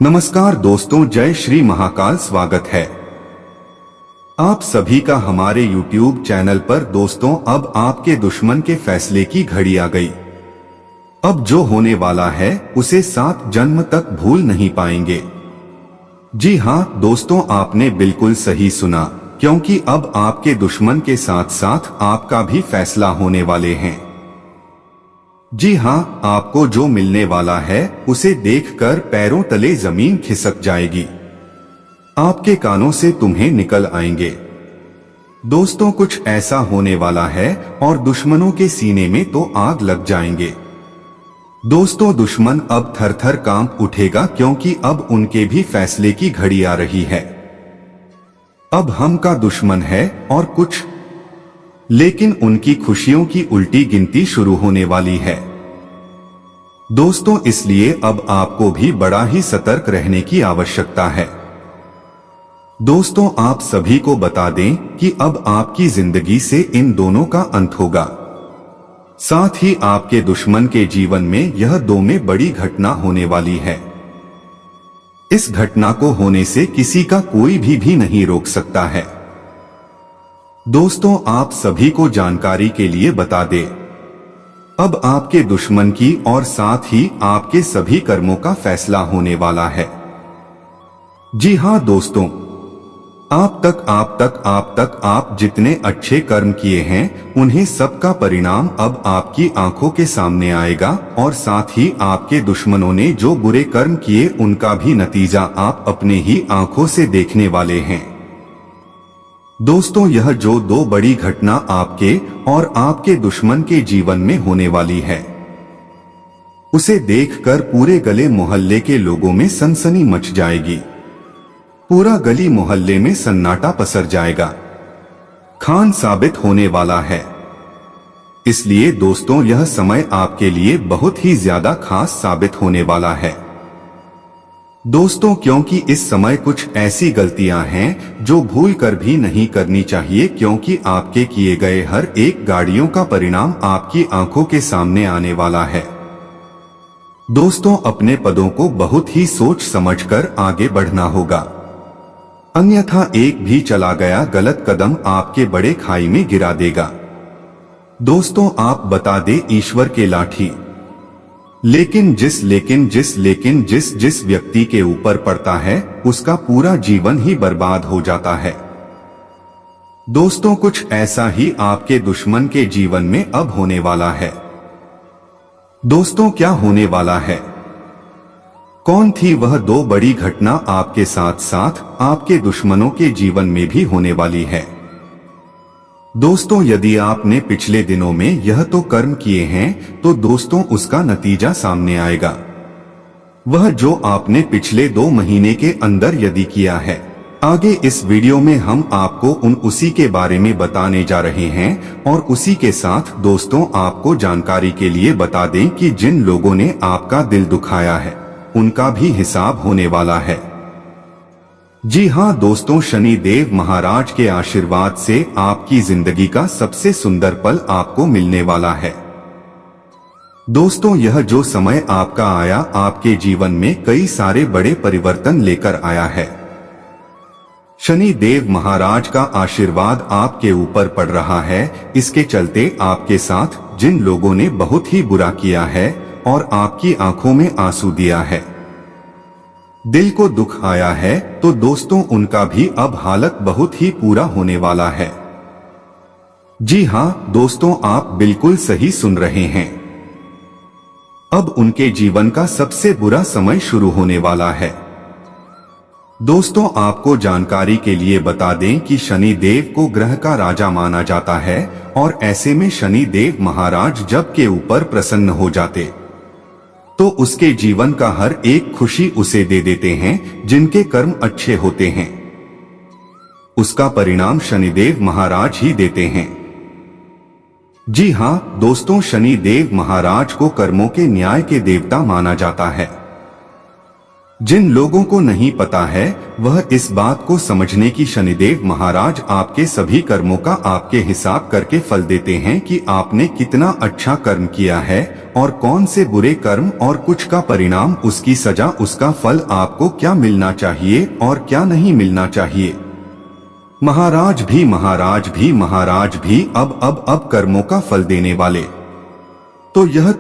नमस्कार दोस्तों, जय श्री महाकाल। स्वागत है आप सभी का हमारे YouTube चैनल पर। दोस्तों, अब आपके दुश्मन के फैसले की घड़ी आ गई। अब जो होने वाला है उसे 7 जन्म तक भूल नहीं पाएंगे। जी हां दोस्तों, आपने बिल्कुल सही सुना, क्योंकि अब आपके दुश्मन के साथ साथ आपका भी फैसला होने वाले हैं। जी हां, आपको जो मिलने वाला है उसे देखकर पैरों तले जमीन खिसक जाएगी। आपके कानों से तुम्हें निकल आएंगे। दोस्तों, कुछ ऐसा होने वाला है और दुश्मनों के सीने में तो आग लग जाएंगे। दोस्तों, दुश्मन अब थर थर कांप उठेगा, क्योंकि अब उनके भी फैसले की घड़ी आ रही है। अब हम का दुश्मन है और कुछ, लेकिन उनकी खुशियों की उल्टी गिनती शुरू होने वाली है। दोस्तों, इसलिए अब आपको भी बड़ा ही सतर्क रहने की आवश्यकता है। दोस्तों, आप सभी को बता दें कि अब आपकी जिंदगी से इन दोनों का अंत होगा। साथ ही आपके दुश्मन के जीवन में यह 2 में बड़ी घटना होने वाली है। इस घटना को होने से किसी का कोई भी नहीं रोक सकता है। दोस्तों, आप सभी को जानकारी के लिए बता दें, अब आपके दुश्मन की और साथ ही आपके सभी कर्मों का फैसला होने वाला है। जी हां दोस्तों, आप तक आप जितने अच्छे कर्म किए हैं उन्हें सबका परिणाम अब आपकी आंखों के सामने आएगा, और साथ ही आपके दुश्मनों ने जो बुरे कर्म किए उनका भी नतीजा आप अपने ही आंखों से देखने वाले हैं। दोस्तों, यह जो 2 बड़ी घटना आपके और आपके दुश्मन के जीवन में होने वाली है, उसे देखकर पूरे गली मोहल्ले के लोगों में सनसनी मच जाएगी। पूरा गली मोहल्ले में सन्नाटा पसर जाएगा। खान साबित होने वाला है। इसलिए दोस्तों, यह समय आपके लिए बहुत ही ज्यादा खास साबित होने वाला है। दोस्तों, क्योंकि इस समय कुछ ऐसी गलतियां हैं जो भूल कर भी नहीं करनी चाहिए, क्योंकि आपके किए गए हर एक गाड़ियों का परिणाम आपकी आंखों के सामने आने वाला है। दोस्तों, अपने पदों को बहुत ही सोच समझकर आगे बढ़ना होगा, अन्यथा एक भी चला गया गलत कदम आपके बड़े खाई में गिरा देगा। दोस्तों, आप बता दे ईश्वर के लाठी, लेकिन जिस व्यक्ति के ऊपर पड़ता है उसका पूरा जीवन ही बर्बाद हो जाता है। दोस्तों, कुछ ऐसा ही आपके दुश्मन के जीवन में अब होने वाला है। दोस्तों, क्या होने वाला है? कौन थी वह 2 बड़ी घटना आपके साथ साथ आपके दुश्मनों के जीवन में भी होने वाली है? दोस्तों, यदि आपने पिछले दिनों में यह तो कर्म किए हैं तो दोस्तों उसका नतीजा सामने आएगा। वह जो आपने पिछले 2 महीने के अंदर यदि किया है, आगे इस वीडियो में हम आपको उसी के बारे में बताने जा रहे हैं। और उसी के साथ दोस्तों, आपको जानकारी के लिए बता दें कि जिन लोगों ने आपका दिल दुखाया है उनका भी हिसाब होने वाला है। जी हां दोस्तों, शनि देव महाराज के आशीर्वाद से आपकी जिंदगी का सबसे सुंदर पल आपको मिलने वाला है। दोस्तों, यह जो समय आपका आया आपके जीवन में कई सारे बड़े परिवर्तन लेकर आया है। शनि देव महाराज का आशीर्वाद आपके ऊपर पड़ रहा है। इसके चलते आपके साथ जिन लोगों ने बहुत ही बुरा किया है और आपकी आंखों में आंसू दिया है, दिल को दुख आया है, तो दोस्तों उनका भी अब हालत बहुत ही पूरा होने वाला है। जी हां दोस्तों, आप बिल्कुल सही सुन रहे हैं। अब उनके जीवन का सबसे बुरा समय शुरू होने वाला है। दोस्तों, आपको जानकारी के लिए बता दें कि शनि देव को ग्रह का राजा माना जाता है, और ऐसे में शनि देव महाराज जब के ऊपर प्रसन्न हो जाते तो उसके जीवन का हर एक खुशी उसे दे देते हैं। जिनके कर्म अच्छे होते हैं उसका परिणाम शनिदेव महाराज ही देते हैं। जी हां दोस्तों, शनि देव महाराज को कर्मों के न्याय के देवता माना जाता है। जिन लोगों को नहीं पता है वह इस बात को समझने की शनिदेव महाराज आपके सभी कर्मों का आपके हिसाब करके फल देते हैं कि आपने कितना अच्छा कर्म किया है और कौन से बुरे कर्म और कुछ का परिणाम, उसकी सजा, उसका फल आपको क्या मिलना चाहिए और क्या नहीं मिलना चाहिए। महाराज भी अब कर्मों का फल देने वाले तो यह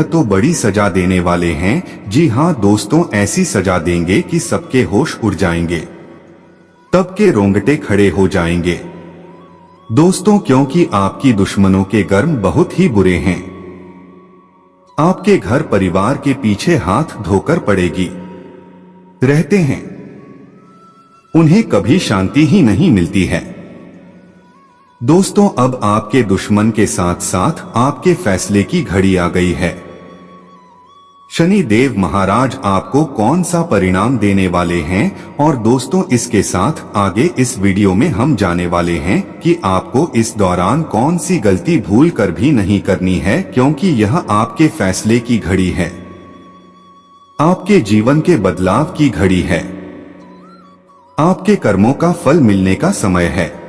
तो बड़ी सजा देने वाले हैं। जी हाँ दोस्तों, ऐसी सजा देंगे कि सबके होश उड़ जाएंगे, तब के रोंगटे खड़े हो जाएंगे दोस्तों, क्योंकि आपकी दुश्मनों के कर्म बहुत ही बुरे हैं। आपके घर परिवार के पीछे हाथ धोकर पड़ेगी रहते हैं, उन्हें कभी शांति ही नहीं मिलती है। दोस्तों, अब आपके दुश्मन के साथ साथ आपके फैसले की घड़ी आ गई है। शनि देव महाराज आपको कौन सा परिणाम देने वाले हैं और दोस्तों इसके साथ आगे इस वीडियो में हम जाने वाले हैं कि आपको इस दौरान कौन सी गलती भूल कर भी नहीं करनी है, क्योंकि यह आपके फैसले की घड़ी है, आपके जीवन के बदलाव की घड़ी है, आपके कर्मों का फल मिलने का समय है।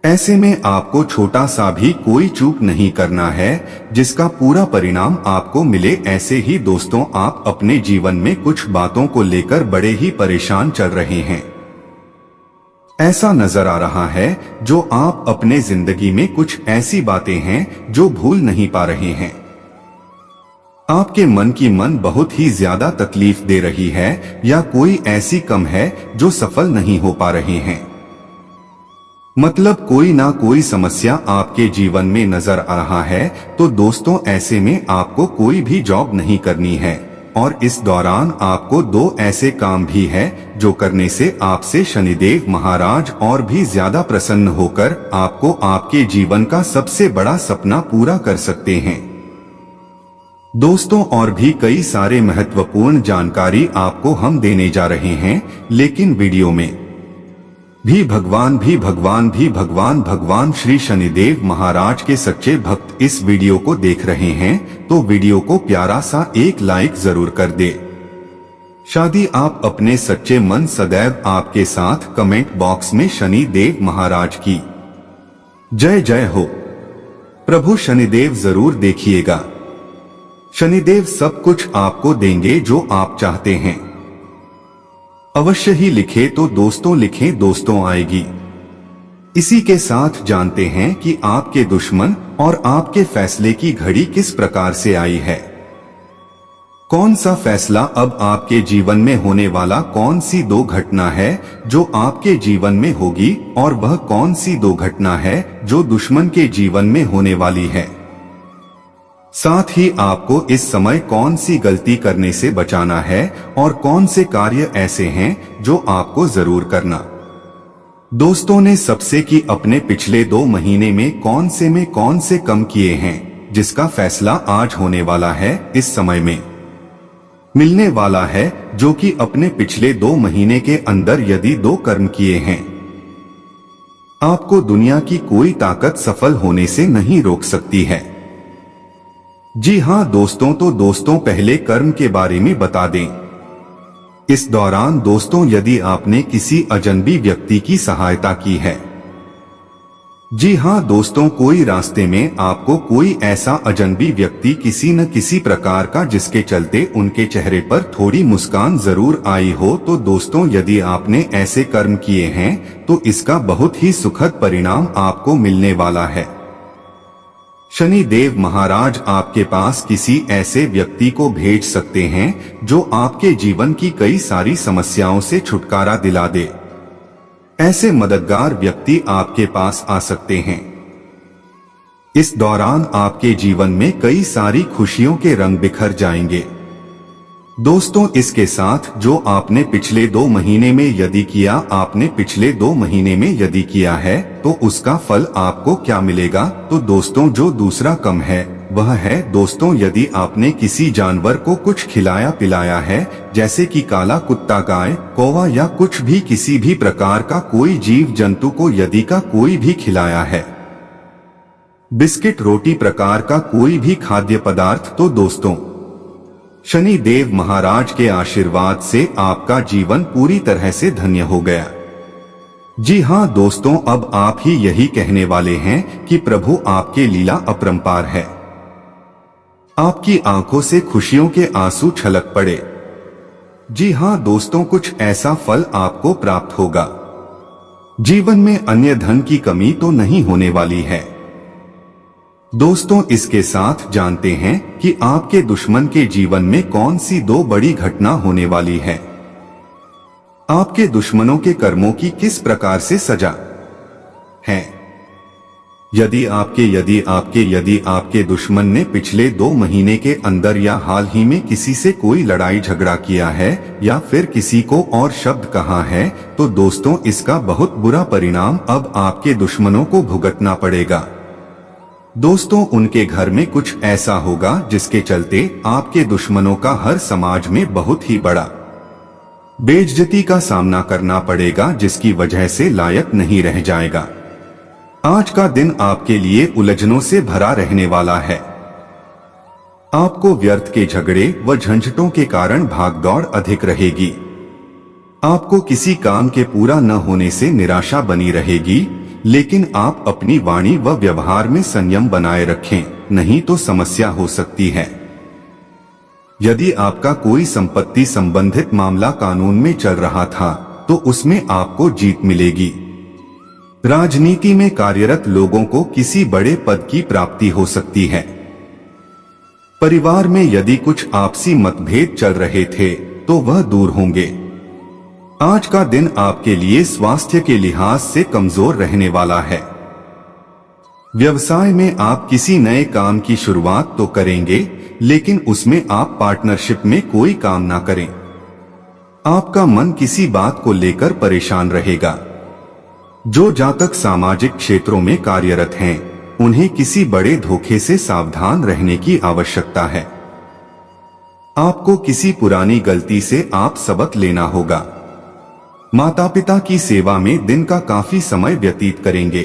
ऐसे में आपको छोटा सा भी कोई चूक नहीं करना है जिसका पूरा परिणाम आपको मिले। ऐसे ही दोस्तों, आप अपने जीवन में कुछ बातों को लेकर बड़े ही परेशान चल रहे हैं। ऐसा नजर आ रहा है जो आप अपने जिंदगी में कुछ ऐसी बातें हैं जो भूल नहीं पा रहे हैं। आपके मन बहुत ही ज्यादा तकलीफ दे रही है या कोई ऐसी कम है जो सफल नहीं हो पा रहे हैं। मतलब कोई ना कोई समस्या आपके जीवन में नजर आ रहा है। तो दोस्तों, ऐसे में आपको कोई भी जॉब नहीं करनी है और इस दौरान आपको दो ऐसे काम भी है जो करने से आपसे शनिदेव महाराज और भी ज्यादा प्रसन्न होकर आपको आपके जीवन का सबसे बड़ा सपना पूरा कर सकते हैं। दोस्तों, और भी कई सारे महत्वपूर्ण जानकारी आपको हम देने जा रहे हैं, लेकिन वीडियो में भी भगवान श्री शनिदेव महाराज के सच्चे भक्त इस वीडियो को देख रहे हैं तो वीडियो को प्यारा सा एक लाइक जरूर कर दे। शादी आप अपने सच्चे मन सदैव आपके साथ। कमेंट बॉक्स में शनि देव महाराज की जय जय हो। प्रभु शनिदेव जरूर देखिएगा, शनिदेव सब कुछ आपको देंगे जो आप चाहते हैं। अवश्य ही लिखे तो दोस्तों लिखें, दोस्तों आएगी। इसी के साथ जानते हैं कि आपके दुश्मन और आपके फैसले की घड़ी किस प्रकार से आई है। कौन सा फैसला अब आपके जीवन में होने वाला, कौन सी दो घटना है जो आपके जीवन में होगी और वह कौन सी दो घटना है जो दुश्मन के जीवन में होने वाली है। साथ ही आपको इस समय कौन सी गलती करने से बचाना है और कौन से कार्य ऐसे हैं जो आपको जरूर करना। दोस्तों ने सबसे कि अपने पिछले 2 महीने में कौन से कम किए हैं, जिसका फैसला आज होने वाला है, इस समय में मिलने वाला है, जो कि अपने पिछले 2 महीने के अंदर यदि 2 कर्म किए हैं, आपको दुनिया की कोई ताकत सफल होने से नहीं रोक सकती है। जी हाँ दोस्तों, तो दोस्तों पहले कर्म के बारे में बता दें। इस दौरान दोस्तों यदि आपने किसी अजनबी व्यक्ति की सहायता की है, जी हाँ दोस्तों, कोई रास्ते में आपको कोई ऐसा अजनबी व्यक्ति किसी न किसी प्रकार का जिसके चलते उनके चेहरे पर थोड़ी मुस्कान जरूर आई हो, तो दोस्तों यदि आपने ऐसे कर्म किए हैं तो इसका बहुत ही सुखद परिणाम आपको मिलने वाला है। शनि देव महाराज आपके पास किसी ऐसे व्यक्ति को भेज सकते हैं जो आपके जीवन की कई सारी समस्याओं से छुटकारा दिला दे। ऐसे मददगार व्यक्ति आपके पास आ सकते हैं। इस दौरान आपके जीवन में कई सारी खुशियों के रंग बिखर जाएंगे। दोस्तों इसके साथ जो आपने पिछले 2 महीने में यदि किया, आपने पिछले 2 महीने में यदि किया है तो उसका फल आपको क्या मिलेगा। तो दोस्तों जो दूसरा कम है वह है दोस्तों यदि आपने किसी जानवर को कुछ खिलाया पिलाया है, जैसे कि काला कुत्ता, गाय, कौवा या कुछ भी किसी भी प्रकार का कोई जीव जंतु को यदि का कोई भी खिलाया है, बिस्किट रोटी प्रकार का कोई भी खाद्य पदार्थ, तो दोस्तों शनि देव महाराज के आशीर्वाद से आपका जीवन पूरी तरह से धन्य हो गया। जी हाँ दोस्तों, अब आप ही यही कहने वाले हैं कि प्रभु आपके लीला अपरंपार है। आपकी आंखों से खुशियों के आंसू छलक पड़े। जी हाँ दोस्तों, कुछ ऐसा फल आपको प्राप्त होगा। जीवन में अन्य धन की कमी तो नहीं होने वाली है। दोस्तों, इसके साथ जानते हैं कि आपके दुश्मन के जीवन में कौन सी दो बड़ी घटना होने वाली है। आपके दुश्मनों के कर्मों की किस प्रकार से सजा है। यदि आपके दुश्मन ने पिछले 2 महीने के अंदर या हाल ही में किसी से कोई लड़ाई झगड़ा किया है या फिर किसी को और शब्द कहा है, तो दोस्तों इसका बहुत बुरा परिणाम अब आपके दुश्मनों को भुगतना पड़ेगा। दोस्तों, उनके घर में कुछ ऐसा होगा जिसके चलते आपके दुश्मनों का हर समाज में बहुत ही बड़ा बेइज्जती का सामना करना पड़ेगा, जिसकी वजह से लायक नहीं रह जाएगा। आज का दिन आपके लिए उलझनों से भरा रहने वाला है। आपको व्यर्थ के झगड़े व झंझटों के कारण भागदौड़ अधिक रहेगी। आपको किसी काम के पूरा न होने से निराशा बनी रहेगी, लेकिन आप अपनी वाणी व व्यवहार में संयम बनाए रखें, नहीं तो समस्या हो सकती है। यदि आपका कोई संपत्ति संबंधित मामला कानून में चल रहा था, तो उसमें आपको जीत मिलेगी। राजनीति में कार्यरत लोगों को किसी बड़े पद की प्राप्ति हो सकती है। परिवार में यदि कुछ आपसी मतभेद चल रहे थे, तो वह दूर होंगे। आज का दिन आपके लिए स्वास्थ्य के लिहाज से कमजोर रहने वाला है। व्यवसाय में आप किसी नए काम की शुरुआत तो करेंगे, लेकिन उसमें आप पार्टनरशिप में कोई काम ना करें। आपका मन किसी बात को लेकर परेशान रहेगा। जो जातक सामाजिक क्षेत्रों में कार्यरत हैं, उन्हें किसी बड़े धोखे से सावधान रहने की आवश्यकता है। आपको किसी पुरानी गलती से आप सबक लेना होगा। माता पिता की सेवा में दिन का काफी समय व्यतीत करेंगे।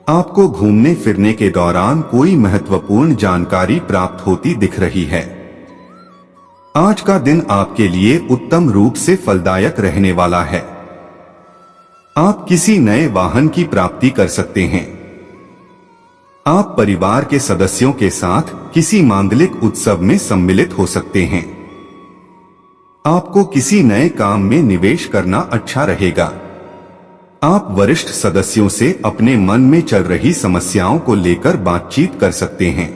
आपको घूमने फिरने के दौरान कोई महत्वपूर्ण जानकारी प्राप्त होती दिख रही है। आज का दिन आपके लिए उत्तम रूप से फलदायक रहने वाला है। आप किसी नए वाहन की प्राप्ति कर सकते हैं। आप परिवार के सदस्यों के साथ किसी मांगलिक उत्सव में सम्मिलित हो सकते हैं। आपको किसी नए काम में निवेश करना अच्छा रहेगा। आप वरिष्ठ सदस्यों से अपने मन में चल रही समस्याओं को लेकर बातचीत कर सकते हैं।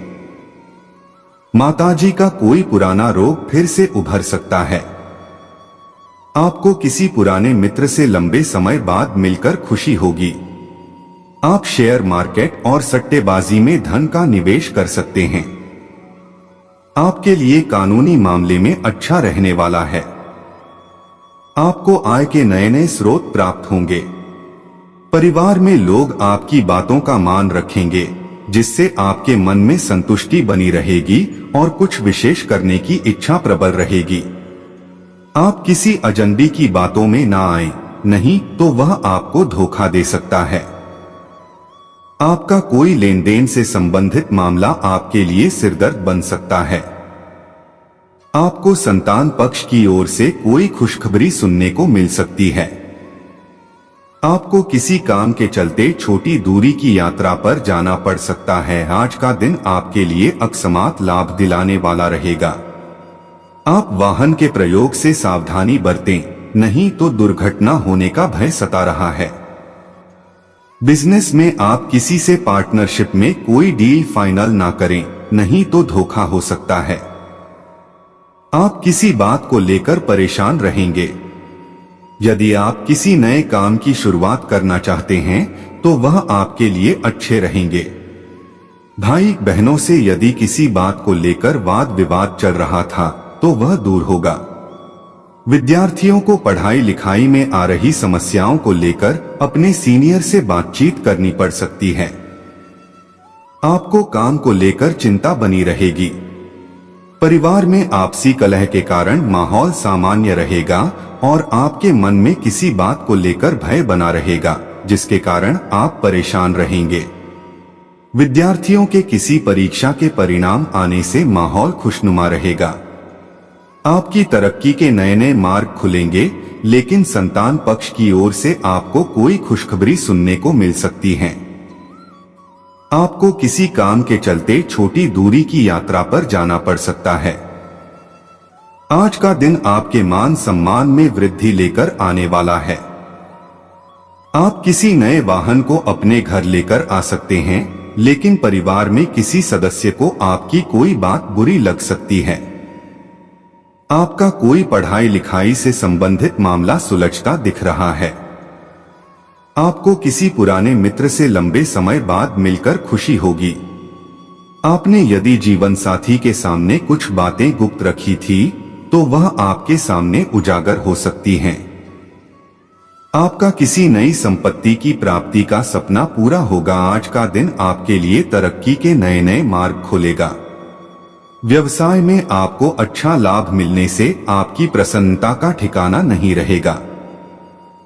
माताजी का कोई पुराना रोग फिर से उभर सकता है। आपको किसी पुराने मित्र से लंबे समय बाद मिलकर खुशी होगी। आप शेयर मार्केट और सट्टेबाजी में धन का निवेश कर सकते हैं। आपके लिए कानूनी मामले में अच्छा रहने वाला है। आपको आय के नए नए स्रोत प्राप्त होंगे। परिवार में लोग आपकी बातों का मान रखेंगे, जिससे आपके मन में संतुष्टि बनी रहेगी और कुछ विशेष करने की इच्छा प्रबल रहेगी। आप किसी अजनबी की बातों में ना आए, नहीं तो वह आपको धोखा दे सकता है। आपका कोई लेन देन से संबंधित मामला आपके लिए सिरदर्द बन सकता है। आपको संतान पक्ष की ओर से कोई खुशखबरी सुनने को मिल सकती है। आपको किसी काम के चलते छोटी दूरी की यात्रा पर जाना पड़ सकता है। आज का दिन आपके लिए अकस्मात लाभ दिलाने वाला रहेगा। आप वाहन के प्रयोग से सावधानी बरतें, नहीं तो दुर्घटना होने का भय सता रहा है। बिजनेस में आप किसी से पार्टनरशिप में कोई डील फाइनल ना करें, नहीं तो धोखा हो सकता है। आप किसी बात को लेकर परेशान रहेंगे। यदि आप किसी नए काम की शुरुआत करना चाहते हैं, तो वह आपके लिए अच्छे रहेंगे। भाई बहनों से यदि किसी बात को लेकर वाद विवाद चल रहा था, तो वह दूर होगा। विद्यार्थियों को पढ़ाई लिखाई में आ रही समस्याओं को लेकर अपने सीनियर से बातचीत करनी पड़ सकती है। आपको काम को लेकर चिंता बनी रहेगी। परिवार में आपसी कलह के कारण माहौल सामान्य रहेगा और आपके मन में किसी बात को लेकर भय बना रहेगा, जिसके कारण आप परेशान रहेंगे। विद्यार्थियों के किसी परीक्षा के परिणाम आने से माहौल खुशनुमा रहेगा। आपकी तरक्की के नए नए मार्ग खुलेंगे, लेकिन संतान पक्ष की ओर से आपको कोई खुशखबरी सुनने को मिल सकती है। आपको किसी काम के चलते छोटी दूरी की यात्रा पर जाना पड़ सकता है। आज का दिन आपके मान सम्मान में वृद्धि लेकर आने वाला है। आप किसी नए वाहन को अपने घर लेकर आ सकते हैं, लेकिन परिवार में किसी सदस्य को आपकी कोई बात बुरी लग सकती है। आपका कोई पढ़ाई लिखाई से संबंधित मामला सुलझता दिख रहा है। आपको किसी पुराने मित्र से लंबे समय बाद मिलकर खुशी होगी। आपने यदि जीवन साथी के सामने कुछ बातें गुप्त रखी थी, तो वह आपके सामने उजागर हो सकती हैं। आपका किसी नई संपत्ति की प्राप्ति का सपना पूरा होगा। आज का दिन आपके लिए तरक्की के नए नए मार्ग खोलेगा। व्यवसाय में आपको अच्छा लाभ मिलने से आपकी प्रसन्नता का ठिकाना नहीं रहेगा।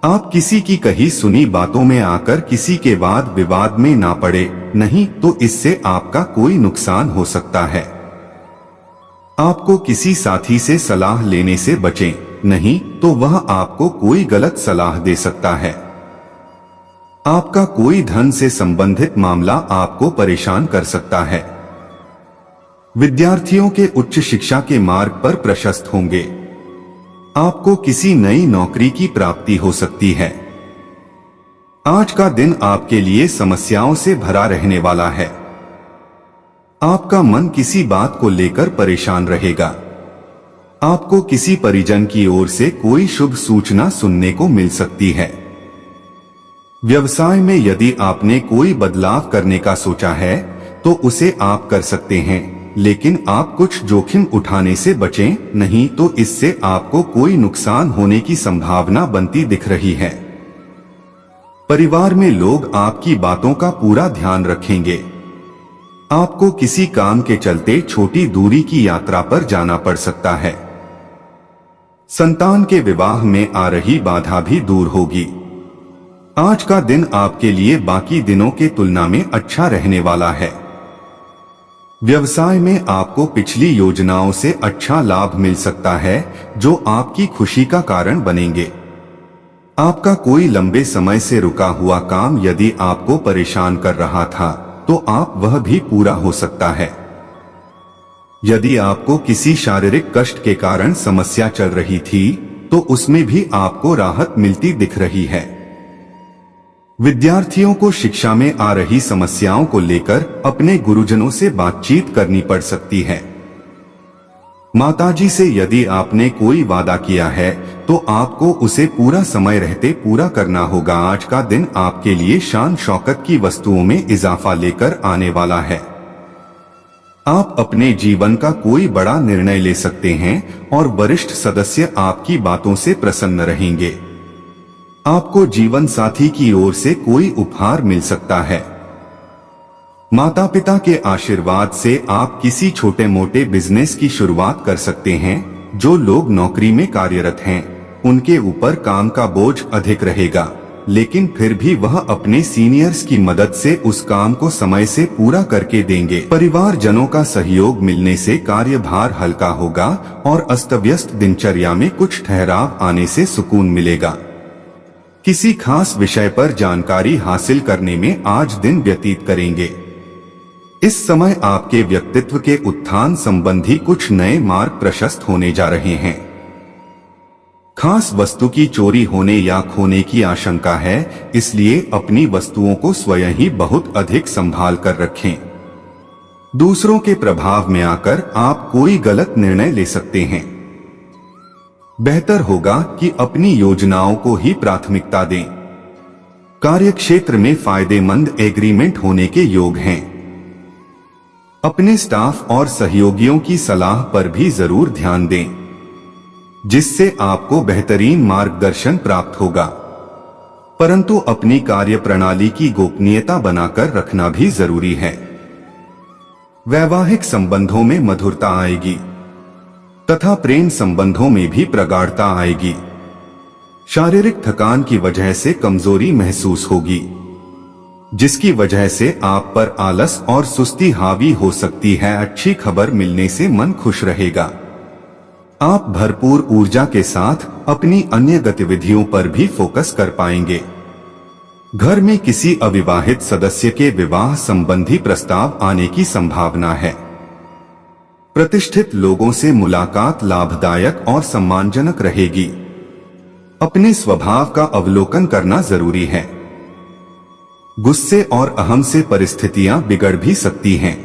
आप किसी की कही सुनी बातों में आकर किसी के वाद विवाद में ना पड़े, नहीं तो इससे आपका कोई नुकसान हो सकता है। आपको किसी साथी से सलाह लेने से बचें, नहीं तो वह आपको कोई गलत सलाह दे सकता है। आपका कोई धन से संबंधित मामला आपको परेशान कर सकता है। विद्यार्थियों के उच्च शिक्षा के मार्ग पर प्रशस्त होंगे। आपको किसी नई नौकरी की प्राप्ति हो सकती है। आज का दिन आपके लिए समस्याओं से भरा रहने वाला है। आपका मन किसी बात को लेकर परेशान रहेगा। आपको किसी परिजन की ओर से कोई शुभ सूचना सुनने को मिल सकती है। व्यवसाय में यदि आपने कोई बदलाव करने का सोचा है, तो उसे आप कर सकते हैं, लेकिन आप कुछ जोखिम उठाने से बचें, नहीं तो इससे आपको कोई नुकसान होने की संभावना बनती दिख रही है। परिवार में लोग आपकी बातों का पूरा ध्यान रखेंगे। आपको किसी काम के चलते छोटी दूरी की यात्रा पर जाना पड़ सकता है। संतान के विवाह में आ रही बाधा भी दूर होगी। आज का दिन आपके लिए बाकी दिनों के तुलना में अच्छा रहने वाला है। व्यवसाय में आपको पिछली योजनाओं से अच्छा लाभ मिल सकता है, जो आपकी खुशी का कारण बनेंगे। आपका कोई लंबे समय से रुका हुआ काम यदि आपको परेशान कर रहा था, तो आप वह भी पूरा हो सकता है। यदि आपको किसी शारीरिक कष्ट के कारण समस्या चल रही थी, तो उसमें भी आपको राहत मिलती दिख रही है। विद्यार्थियों को शिक्षा में आ रही समस्याओं को लेकर अपने गुरुजनों से बातचीत करनी पड़ सकती है। माताजी से यदि आपने कोई वादा किया है, तो आपको उसे पूरा समय रहते पूरा करना होगा। आज का दिन आपके लिए शान शौकत की वस्तुओं में इजाफा लेकर आने वाला है। आप अपने जीवन का कोई बड़ा निर्णय ले सकते हैं और वरिष्ठ सदस्य आपकी बातों से प्रसन्न रहेंगे। आपको जीवन साथी की ओर से कोई उपहार मिल सकता है। माता पिता के आशीर्वाद से आप किसी छोटे मोटे बिजनेस की शुरुआत कर सकते हैं। जो लोग नौकरी में कार्यरत हैं, उनके ऊपर काम का बोझ अधिक रहेगा, लेकिन फिर भी वह अपने सीनियर्स की मदद से उस काम को समय से पूरा करके देंगे। परिवारजनों का सहयोग मिलने से कार्यभार हल्का होगा और अस्तव्यस्त दिनचर्या में कुछ ठहराव आने से सुकून मिलेगा। किसी खास विषय पर जानकारी हासिल करने में आज दिन व्यतीत करेंगे। इस समय आपके व्यक्तित्व के उत्थान संबंधी कुछ नए मार्ग प्रशस्त होने जा रहे हैं। खास वस्तु की चोरी होने या खोने की आशंका है, इसलिए अपनी वस्तुओं को स्वयं ही बहुत अधिक संभाल कर रखें। दूसरों के प्रभाव में आकर आप कोई गलत निर्णय ले सकते हैं। बेहतर होगा कि अपनी योजनाओं को ही प्राथमिकता दें। कार्यक्षेत्र में फायदेमंद एग्रीमेंट होने के योग हैं। अपने स्टाफ और सहयोगियों की सलाह पर भी जरूर ध्यान दें, जिससे आपको बेहतरीन मार्गदर्शन प्राप्त होगा। परंतु अपनी कार्य प्रणाली की गोपनीयता बनाकर रखना भी जरूरी है। वैवाहिक संबंधों में मधुरता आएगी तथा प्रेम संबंधों में भी प्रगाढ़ता आएगी। शारीरिक थकान की वजह से कमजोरी महसूस होगी, जिसकी वजह से आप पर आलस और सुस्ती हावी हो सकती है। अच्छी खबर मिलने से मन खुश रहेगा। आप भरपूर ऊर्जा के साथ अपनी अन्य गतिविधियों पर भी फोकस कर पाएंगे। घर में किसी अविवाहित सदस्य के विवाह संबंधी प्रस्ताव आने की संभावना है। प्रतिष्ठित लोगों से मुलाकात लाभदायक और सम्मानजनक रहेगी। अपने स्वभाव का अवलोकन करना जरूरी है। गुस्से और अहम से परिस्थितियां बिगड़ भी सकती हैं।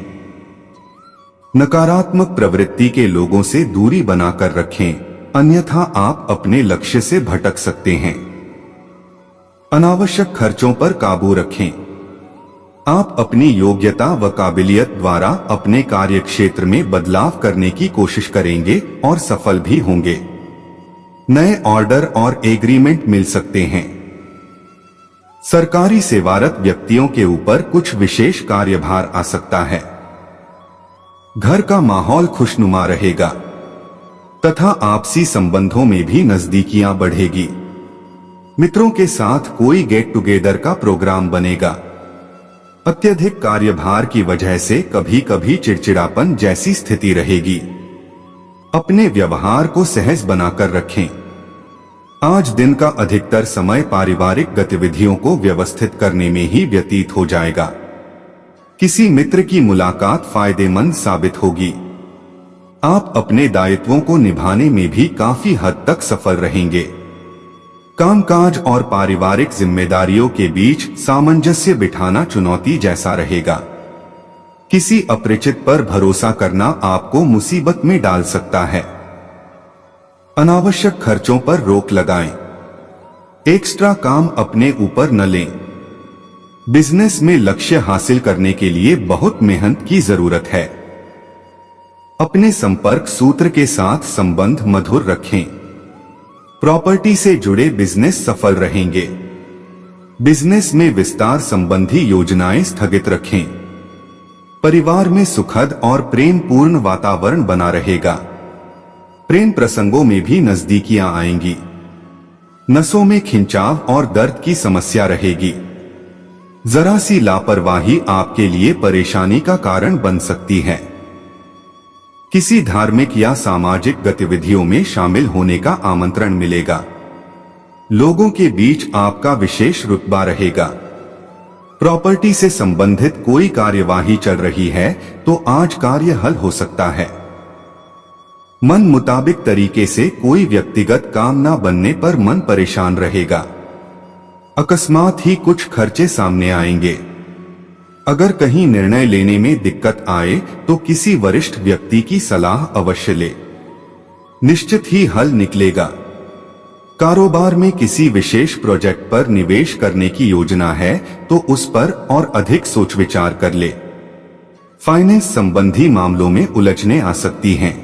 नकारात्मक प्रवृत्ति के लोगों से दूरी बनाकर रखें, अन्यथा आप अपने लक्ष्य से भटक सकते हैं। अनावश्यक खर्चों पर काबू रखें। आप अपनी योग्यता व काबिलियत द्वारा अपने कार्यक्षेत्र में बदलाव करने की कोशिश करेंगे और सफल भी होंगे। नए ऑर्डर और एग्रीमेंट मिल सकते हैं। सरकारी सेवारत व्यक्तियों के ऊपर कुछ विशेष कार्यभार आ सकता है। घर का माहौल खुशनुमा रहेगा तथा आपसी संबंधों में भी नजदीकियां बढ़ेगी। मित्रों के साथ कोई गेट टुगेदर का प्रोग्राम बनेगा। अत्यधिक कार्यभार की वजह से कभी कभी चिड़चिड़ापन जैसी स्थिति रहेगी। अपने व्यवहार को सहज बनाकर रखें। आज दिन का अधिकतर समय पारिवारिक गतिविधियों को व्यवस्थित करने में ही व्यतीत हो जाएगा। किसी मित्र की मुलाकात फायदेमंद साबित होगी। आप अपने दायित्वों को निभाने में भी काफी हद तक सफल रहेंगे। कामकाज और पारिवारिक जिम्मेदारियों के बीच सामंजस्य बिठाना चुनौती जैसा रहेगा। किसी अपरिचित पर भरोसा करना आपको मुसीबत में डाल सकता है। अनावश्यक खर्चों पर रोक लगाएं। एक्स्ट्रा काम अपने ऊपर न लें। बिजनेस में लक्ष्य हासिल करने के लिए बहुत मेहनत की जरूरत है। अपने संपर्क सूत्र के साथ संबंध मधुर रखें। प्रॉपर्टी से जुड़े बिजनेस सफल रहेंगे। बिजनेस में विस्तार संबंधी योजनाएं स्थगित रखें। परिवार में सुखद और प्रेम पूर्ण वातावरण बना रहेगा। प्रेम प्रसंगों में भी नजदीकियां आएंगी। नसों में खिंचाव और दर्द की समस्या रहेगी। जरा सी लापरवाही आपके लिए परेशानी का कारण बन सकती है। किसी धार्मिक या सामाजिक गतिविधियों में शामिल होने का आमंत्रण मिलेगा। लोगों के बीच आपका विशेष रुतबा रहेगा। प्रॉपर्टी से संबंधित कोई कार्यवाही चल रही है तो आज कार्य हल हो सकता है। मन मुताबिक तरीके से कोई व्यक्तिगत काम न बनने पर मन परेशान रहेगा। अकस्मात ही कुछ खर्चे सामने आएंगे। अगर कहीं निर्णय लेने में दिक्कत आए तो किसी वरिष्ठ व्यक्ति की सलाह अवश्य ले। निश्चित ही हल निकलेगा। कारोबार में किसी विशेष प्रोजेक्ट पर निवेश करने की योजना है तो उस पर और अधिक सोच विचार कर ले। फाइनेंस संबंधी मामलों में उलझने आ सकती हैं।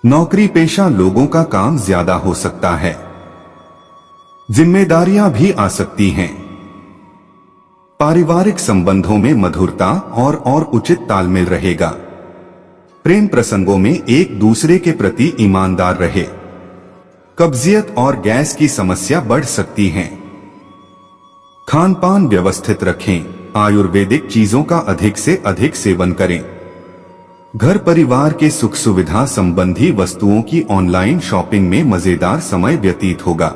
नौकरी पेशा लोगों का काम ज्यादा हो सकता है। जिम्मेदारियां भी आ सकती हैं। पारिवारिक संबंधों में मधुरता और उचित तालमेल रहेगा। प्रेम प्रसंगों में एक दूसरे के प्रति ईमानदार रहे। कब्जियत और गैस की समस्या बढ़ सकती है। खान पान व्यवस्थित रखें। आयुर्वेदिक चीजों का अधिक से अधिक सेवन करें। घर परिवार के सुख सुविधा संबंधी वस्तुओं की ऑनलाइन शॉपिंग में मजेदार समय व्यतीत होगा।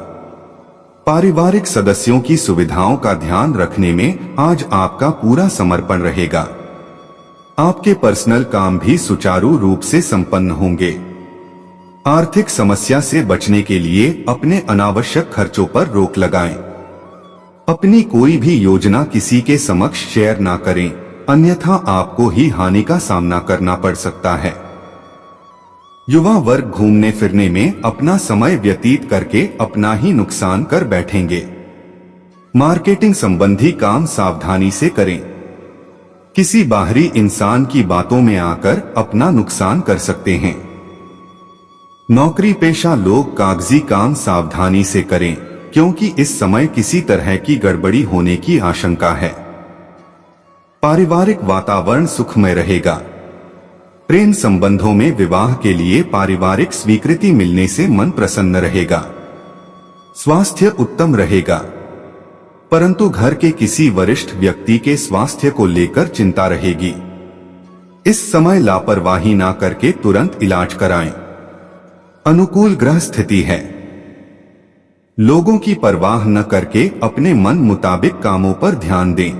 पारिवारिक सदस्यों की सुविधाओं का ध्यान रखने में आज आपका पूरा समर्पण रहेगा। आपके पर्सनल काम भी सुचारू रूप से संपन्न होंगे। आर्थिक समस्या से बचने के लिए अपने अनावश्यक खर्चों पर रोक लगाएं। अपनी कोई भी योजना किसी के समक्ष शेयर ना करें, अन्यथा आपको ही हानि का सामना करना पड़ सकता है। युवा वर्ग घूमने फिरने में अपना समय व्यतीत करके अपना ही नुकसान कर बैठेंगे। मार्केटिंग संबंधी काम सावधानी से करें। किसी बाहरी इंसान की बातों में आकर अपना नुकसान कर सकते हैं। नौकरी पेशा लोग कागजी काम सावधानी से करें, क्योंकि इस समय किसी तरह की गड़बड़ी होने की आशंका है। पारिवारिक वातावरण सुखमय रहेगा। प्रेम संबंधों में विवाह के लिए पारिवारिक स्वीकृति मिलने से मन प्रसन्न रहेगा। स्वास्थ्य उत्तम रहेगा, परंतु घर के किसी वरिष्ठ व्यक्ति के स्वास्थ्य को लेकर चिंता रहेगी। इस समय लापरवाही ना करके तुरंत इलाज कराएं। अनुकूल ग्रह स्थिति है। लोगों की परवाह न करके अपने मन मुताबिक कामों पर ध्यान दें।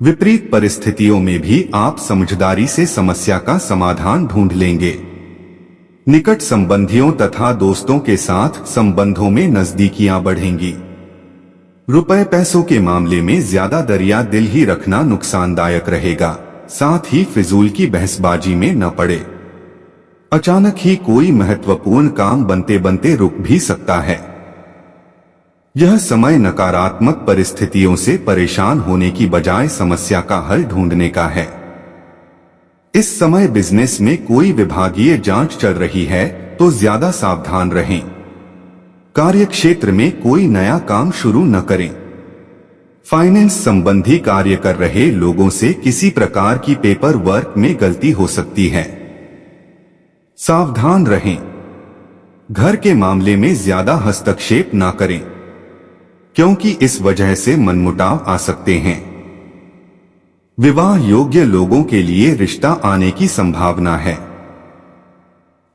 विपरीत परिस्थितियों में भी आप समझदारी से समस्या का समाधान ढूंढ लेंगे। निकट संबंधियों तथा दोस्तों के साथ संबंधों में नजदीकियां बढ़ेंगी। रुपए पैसों के मामले में ज्यादा दरिया दिल ही रखना नुकसानदायक रहेगा। साथ ही फिजूल की बहसबाजी में न पड़े। अचानक ही कोई महत्वपूर्ण काम बनते बनते रुक भी सकता है। यह समय नकारात्मक परिस्थितियों से परेशान होने की बजाय समस्या का हल ढूंढने का है। इस समय बिजनेस में कोई विभागीय जांच चल रही है तो ज्यादा सावधान रहें। कार्यक्षेत्र में कोई नया काम शुरू न करें। फाइनेंस संबंधी कार्य कर रहे लोगों से किसी प्रकार की पेपर वर्क में गलती हो सकती है। सावधान रहें। घर के मामले में ज्यादा हस्तक्षेप ना करें, क्योंकि इस वजह से मनमुटाव आ सकते हैं। विवाह योग्य लोगों के लिए रिश्ता आने की संभावना है।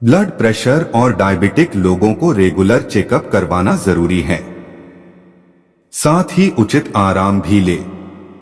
ब्लड प्रेशर और डायबिटिक लोगों को रेगुलर चेकअप करवाना जरूरी है। साथ ही उचित आराम भी लें।